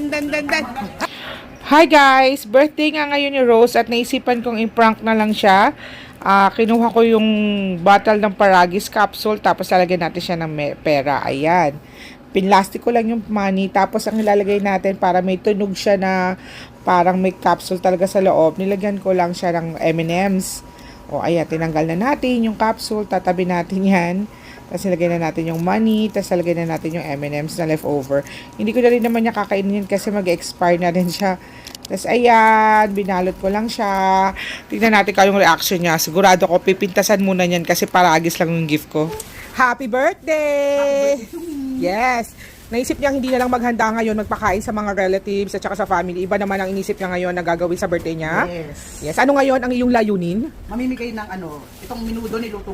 dan. Hi guys! Birthday nga ngayon ni Rose at naisipan kong i-prank na lang siya. Kinuha ko yung bottle ng Paragis capsule tapos lalagyan natin siya ng pera. Ayan. Pinlastic ko lang yung money tapos ang ilalagay natin para may tunog siya na parang may capsule talaga sa loob. Nilagyan ko lang siya ng M&M's. O ayan, tinanggal na natin yung capsule. Tatabi natin yan. Tapos nilagay na natin yung money, tapos nilagay na natin yung M&M's na leftover. Hindi ko na rin naman niya kakainin kasi mag-expire na rin siya. Tapos ayan, binalot ko lang siya. Tignan natin kung yung reaction niya. Sigurado ko, pipintasan muna niyan kasi Paragis lang yung gift ko. Happy birthday! Yes! Naisip niya hindi na lang maghanda ngayon, magpakain sa mga relatives at saka sa family. Iba naman ang inisip niya ngayon na gagawin sa birthday niya. Yes. Yes. Ano ngayon ang iyong layunin? Mamimigay ng itong minudo niluto